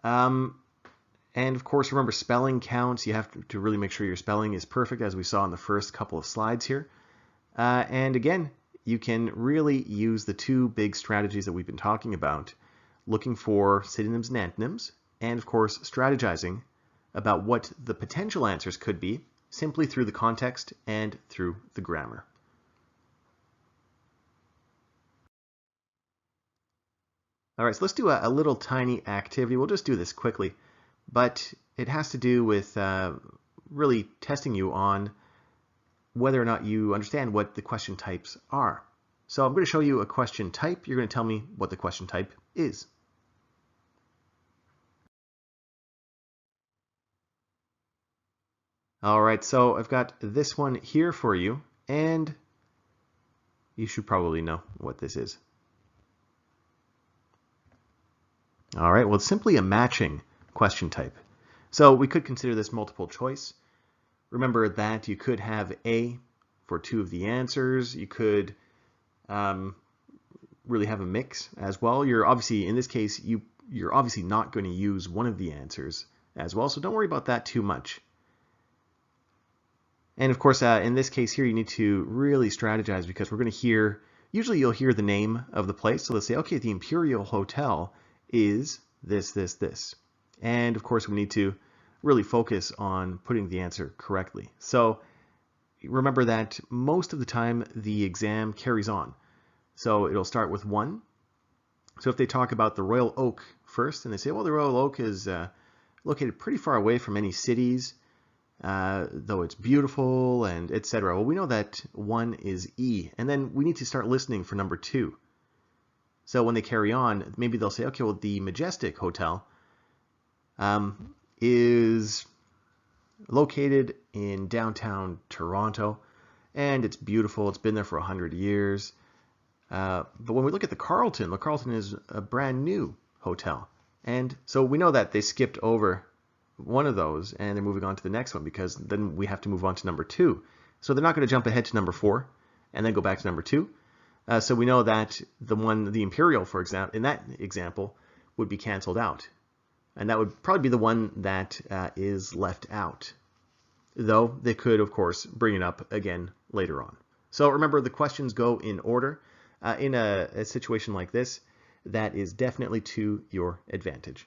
And of course, remember spelling counts. You have to really make sure your spelling is perfect, as we saw in the first couple of slides here. And again, you can really use the two big strategies that we've been talking about, looking for synonyms and antonyms, and of course, strategizing about what the potential answers could be simply through the context and through the grammar. All right, so let's do a little tiny activity. We'll just do this quickly, but it has to do with really testing you on whether or not you understand what the question types are. So I'm going to show you a question type. You're going to tell me what the question type is. All right, so I've got this one here for you, and you should probably know what this is. All right, well, it's simply a matching question type. So we could consider this multiple choice. Remember that you could have A for two of the answers. You could really have a mix as well. You're obviously, in this case, you're obviously not going to use one of the answers as well, so don't worry about that too much. And of course, in this case here, you need to really strategize, because we're going to hear, usually you'll hear the name of the place. So let's say, okay, the Imperial Hotel is this, this, this. And of course, we need to really focus on putting the answer correctly. So remember that most of the time the exam carries on. So it'll start with 1. So if they talk about the Royal Oak first, and they say, well, the Royal Oak is located pretty far away from any cities, though it's beautiful, and etc. Well, we know that 1 is E, and then we need to start listening for number 2. So when they carry on, maybe they'll say, okay, well, the Majestic Hotel is located in downtown Toronto, and it's beautiful. It's been there for 100 years. But when we look at the Carlton is a brand new hotel. And so we know that they skipped over one of those and they're moving on to the next one, because then we have to move on to number 2. So they're not going to jump ahead to number 4 and then go back to number 2. So we know that the Imperial, for example, in that example, would be canceled out. And that would probably be the one that is left out. Though they could, of course, bring it up again later on. So remember, the questions go in order. In a situation like this, that is definitely to your advantage.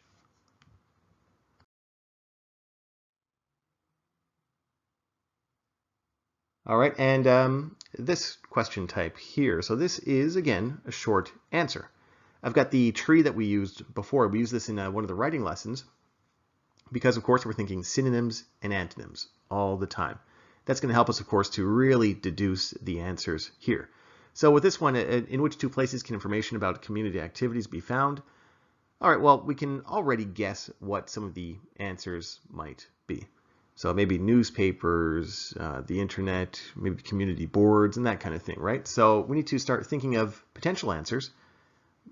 All right, and this question type here. So this is, again, a short answer. I've got the tree that we used before. We used this in one of the writing lessons because, of course, we're thinking synonyms and antonyms all the time. That's going to help us, of course, to really deduce the answers here. So with this one, in which 2 places can information about community activities be found? All right, well, we can already guess what some of the answers might be. So maybe newspapers, the internet, maybe community boards, and that kind of thing, right? So we need to start thinking of potential answers.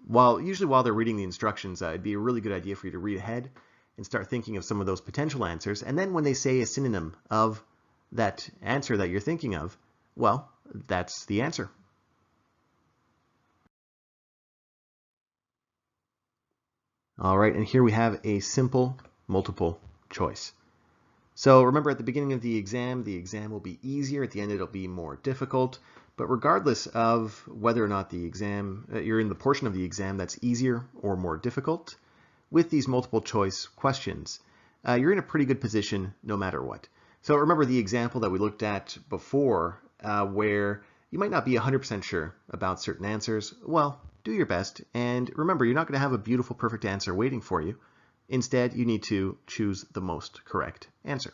Usually while they're reading the instructions, it'd be a really good idea for you to read ahead and start thinking of some of those potential answers. And then when they say a synonym of that answer that you're thinking of, well, that's the answer. All right, and here we have a simple multiple choice. So remember, at the beginning of the exam will be easier. At the end, it'll be more difficult. But regardless of whether or not the exam, you're in the portion of the exam that's easier or more difficult, with these multiple choice questions, you're in a pretty good position no matter what. So remember the example that we looked at before, where you might not be 100% sure about certain answers. Well, do your best, and remember, you're not going to have a beautiful, perfect answer waiting for you. Instead, you need to choose the most correct answer.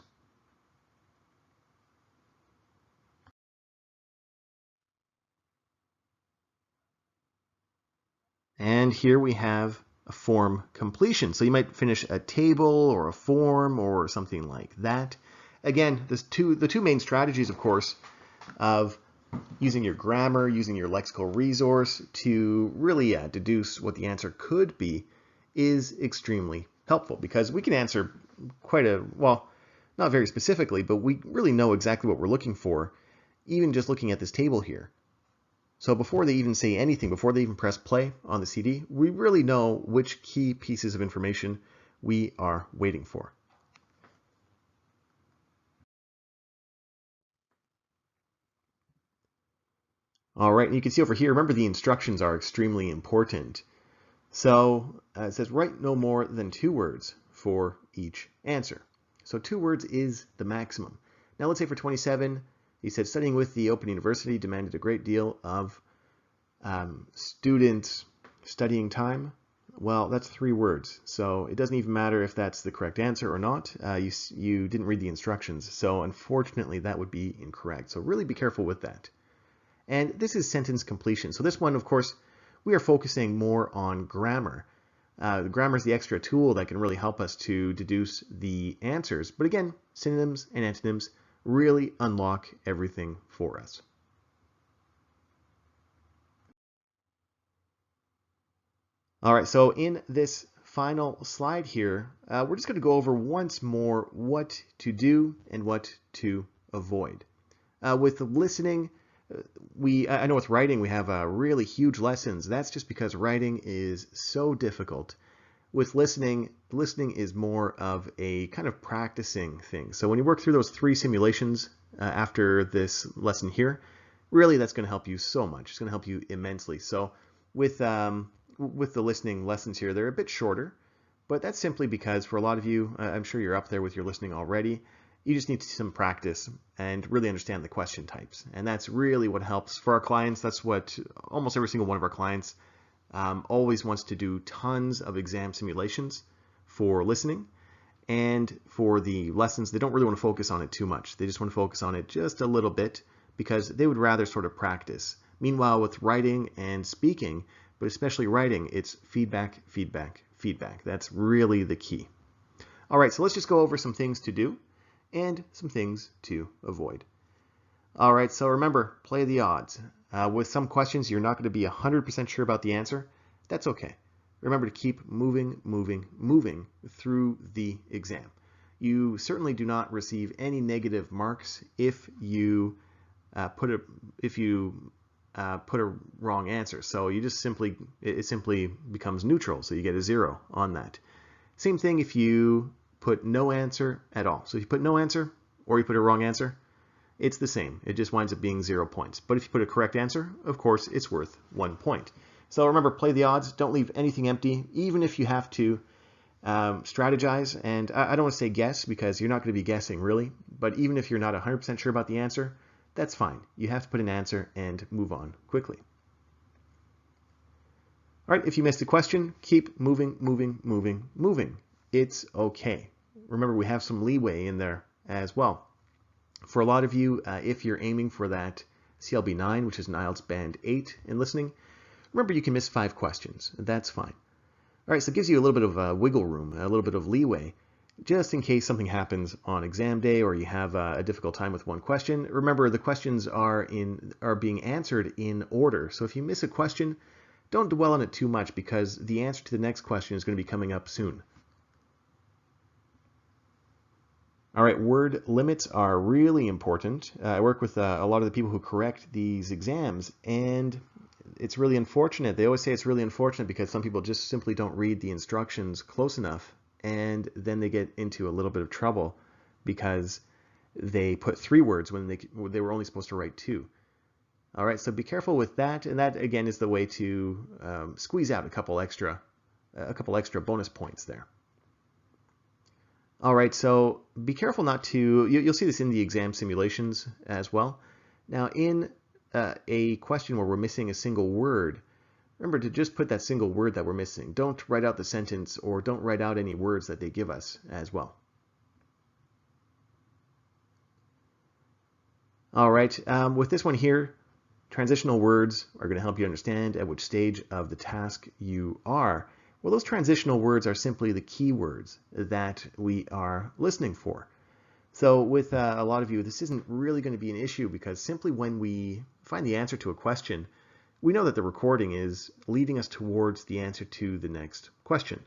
And here we have a form completion. So you might finish a table or a form or something like that. Again, the two main strategies, of course, of using your grammar, using your lexical resource to really deduce what the answer could be is extremely helpful, because we can answer well, not very specifically, but we really know exactly what we're looking for, even just looking at this table here. So before they even say anything, before they even press play on the CD, we really know which key pieces of information we are waiting for. All right, and you can see over here, remember the instructions are extremely important. So it says write no more than 2 words for each answer. So 2 words is the maximum. Now let's say for 27, he said studying with the Open University demanded a great deal of students' studying time. Well, that's 3 words. So it doesn't even matter if that's the correct answer or not. You didn't read the instructions. So unfortunately, that would be incorrect. So really be careful with that. And this is sentence completion. So this one, of course, we are focusing more on grammar. The grammar is the extra tool that can really help us to deduce the answers. But again, synonyms and antonyms really unlock everything for us. All right, so in this final slide here, we're just going to go over once more what to do and what to avoid. With listening, I know with writing we have really huge lessons. That's just because writing is so difficult. With listening is more of a kind of practicing thing. So when you work through those 3 simulations after this lesson here, really that's going to help you so much. It's going to help you immensely. So with the listening lessons here, they're a bit shorter, but that's simply because for a lot of you, I'm sure you're up there with your listening already. You just need some practice and really understand the question types. And that's really what helps for our clients. That's what almost every single one of our clients always wants to do tons of exam simulations for listening, and for the lessons, they don't really want to focus on it too much. They just want to focus on it just a little bit because they would rather sort of practice. Meanwhile, with writing and speaking, but especially writing, it's feedback, feedback, feedback. That's really the key. All right, so let's just go over some things to do and some things to avoid. All right, so remember, play the odds. With some questions, you're not going to be 100% sure about the answer. That's okay. Remember to keep moving, moving, moving through the exam. You certainly do not receive any negative marks if you put a wrong answer. So you just it simply becomes neutral. So you get a 0 on that. Same thing if you put no answer at all. So if you put no answer or you put a wrong answer, it's the same. It just winds up being 0 points. But if you put a correct answer, of course, it's worth 1 point. So remember, play the odds. Don't leave anything empty, even if you have to strategize. And I don't want to say guess because you're not going to be guessing, really. But even if you're not 100% sure about the answer, that's fine. You have to put an answer and move on quickly. All right, if you missed a question, keep moving, moving, moving, moving. It's okay. Remember, we have some leeway in there as well. For a lot of you, if you're aiming for that CLB 9, which is an IELTS Band 8 in listening, remember you can miss 5 questions. That's fine. All right, so it gives you a little bit of wiggle room, a little bit of leeway, just in case something happens on exam day or you have a difficult time with one question. Remember, the questions are being answered in order. So if you miss a question, don't dwell on it too much because the answer to the next question is going to be coming up soon. All right, word limits are really important. I work with a lot of the people who correct these exams, and it's really unfortunate. They always say it's really unfortunate because some people just simply don't read the instructions close enough, and then they get into a little bit of trouble because they put 3 words when they were only supposed to write 2. All right, so be careful with that, and that again is the way to squeeze out a couple extra bonus points there. All right, so be careful not to, you'll see this in the exam simulations as well. Now in a question where we're missing a single word, remember to just put that single word that we're missing. Don't write out the sentence or don't write out any words that they give us as well. All right, with this one here, transitional words are going to help you understand at which stage of the task you are. Well, those transitional words are simply the keywords that we are listening for. So with a lot of you, this isn't really going to be an issue because simply when we find the answer to a question, we know that the recording is leading us towards the answer to the next question.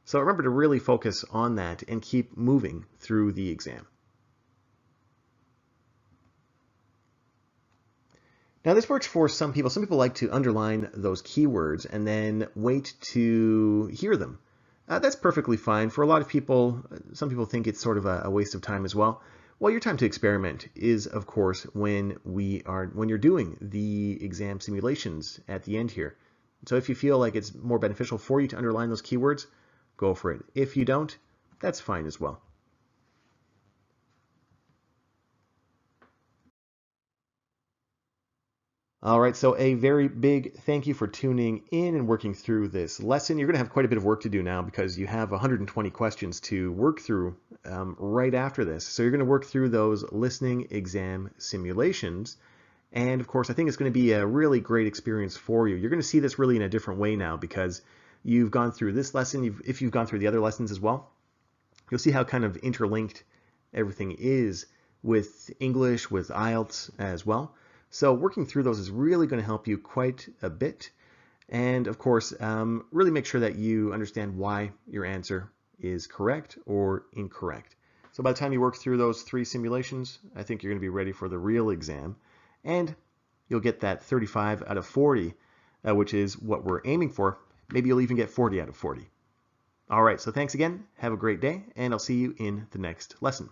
So remember to really focus on that and keep moving through the exam. Now this works for some people. Some people like to underline those keywords and then wait to hear them. That's perfectly fine. For a lot of people, some people think it's sort of a waste of time as well. Well, your time to experiment is, of course, when you're doing the exam simulations at the end here. So if you feel like it's more beneficial for you to underline those keywords, go for it. If you don't, that's fine as well. All right, so a very big thank you for tuning in and working through this lesson. You're going to have quite a bit of work to do now because you have 120 questions to work through right after this. So you're going to work through those listening exam simulations. And of course, I think it's going to be a really great experience for you. You're going to see this really in a different way now because you've gone through this lesson. If you've gone through the other lessons as well, you'll see how kind of interlinked everything is with English, with IELTS as well. So working through those is really going to help you quite a bit. And of course, really make sure that you understand why your answer is correct or incorrect. So by the time you work through those 3 simulations, I think you're going to be ready for the real exam. And you'll get that 35 out of 40, which is what we're aiming for. Maybe you'll even get 40 out of 40. All right, so thanks again. Have a great day, and I'll see you in the next lesson.